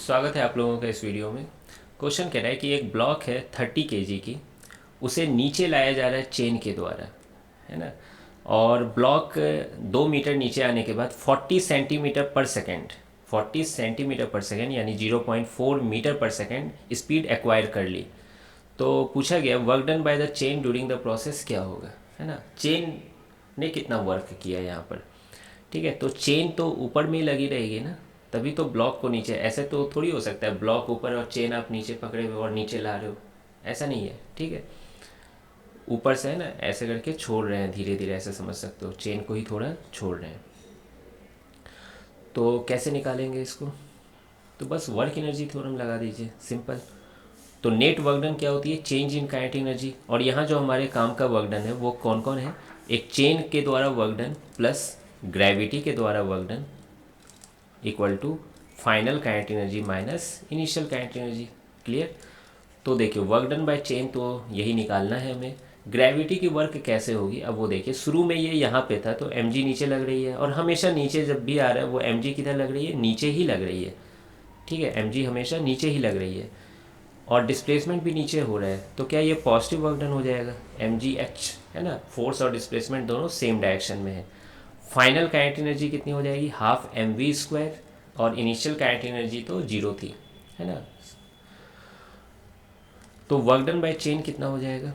स्वागत है आप लोगों का इस वीडियो में। क्वेश्चन कह रहा है कि एक ब्लॉक है 30 kg की, उसे नीचे लाया जा रहा है चेन के द्वारा, है ना। और ब्लॉक 2 मीटर नीचे आने के बाद 40 सेंटीमीटर पर सेकेंड यानी 0.4 मीटर पर सेकेंड स्पीड एक्वायर कर ली। तो पूछा गया work done by the chain during the process क्या होगा, है ना। चेन ने कितना वर्क किया यहाँ पर, ठीक है। तो चेन तो ऊपर में ही लगी रहेगी ना, तभी तो ब्लॉक को नीचे, ऐसे तो थोड़ी हो सकता है ब्लॉक ऊपर और चेन आप नीचे पकड़े हुए और नीचे ला रहे हो, ऐसा नहीं है, ठीक है। ऊपर से है ना ऐसे करके छोड़ रहे हैं धीरे धीरे, ऐसे समझ सकते हो, चेन को ही थोड़ा छोड़ रहे हैं। तो कैसे निकालेंगे इसको, तो बस वर्क एनर्जी थ्योरम लगा दीजिए, सिंपल। तो नेट वर्क डन क्या होती है, चेंज इन काइनेटिक एनर्जी। और यहाँ जो हमारे काम का वर्क डन है वो कौन कौन है, एक चेन के द्वारा वर्क डन प्लस ग्रेविटी के द्वारा work done equal to final kinetic energy minus initial kinetic energy. Clear. तो देखिए वर्क डन बाय चेन तो यही निकालना है हमें। ग्रेविटी की वर्क कैसे होगी, अब वो देखिए, शुरू में ये यहाँ पे था तो mg नीचे लग रही है, और हमेशा नीचे जब भी आ रहा है वो mg किधर लग रही है, नीचे ही लग रही है, ठीक है। mg हमेशा नीचे ही लग रही है और डिस्प्लेसमेंट भी नीचे हो रहा है, तो क्या ये पॉजिटिव वर्क डन हो जाएगा, mgh, है ना। फोर्स और डिस्प्लेसमेंट दोनों सेम डायरेक्शन में है। फाइनल काइनेटिक एनर्जी कितनी हो जाएगी, हाफ mv², और इनिशियल काइनेटिक एनर्जी तो 0 थी, है ना। तो वर्क डन बाय चेन कितना हो जाएगा,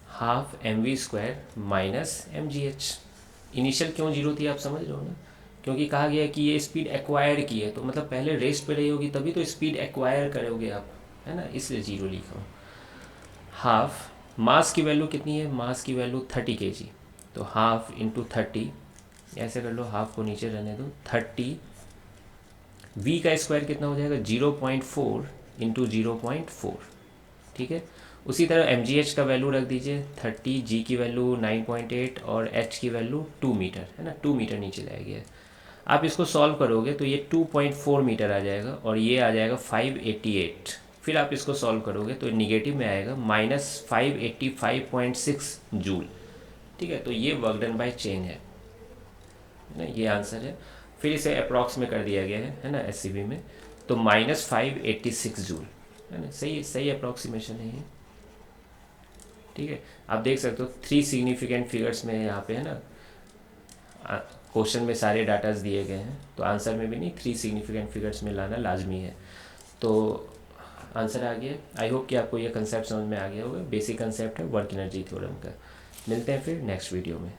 half mv² minus mgh। Initial क्यों 0 थी आप समझ रहे हो ना, क्योंकि कहा गया है कि ये स्पीड एक्वायर की है, तो मतलब पहले रेस्ट पे रही होगी तभी तो स्पीड एक्वायर करोगे आप, है ना, इसलिए 0 लिखा हूँ। हाफ मास की वैल्यू कितनी है, मास की वैल्यू 30 kg, तो हाफ इंटू 30, ऐसे कर लो, हाफ को नीचे रहने दो, 30। v का स्क्वायर कितना हो जाएगा, 0.4 इंटू 0.4, ठीक है। उसी तरह mgh का वैल्यू रख दीजिए 30, g की वैल्यू 9.8 और h की वैल्यू 2 मीटर, है ना, 2 मीटर नीचे लाया गया है। आप इसको सॉल्व करोगे तो ये 2.4 मीटर आ जाएगा और ये आ जाएगा 588। फिर आप इसको सॉल्व करोगे तो निगेटिव में आएगा -585.6 जूल, ठीक है। तो ये वर्क डन बाय चेन है ना, ये आंसर है। फिर इसे अप्रॉक्स में कर दिया गया है ना एस में, तो -586 जूल, है ना। सही सही अप्रॉक्सीमेशन है ये, ठीक है। आप देख सकते हो 3 सिग्निफिकेंट फिगर्स में यहाँ पे, है ना, क्वेश्चन में सारे डाटाज दिए गए हैं, तो आंसर में भी नहीं, 3 सिग्निफिकेंट फिगर्स में लाना लाजमी है। तो आंसर आ गया। आई होप कि आपको ये कंसेप्ट समझ में आ गया होगा। बेसिक कंसेप्ट है वर्क एनर्जी थ्योरम का। मिलते हैं फिर नेक्स्ट वीडियो में।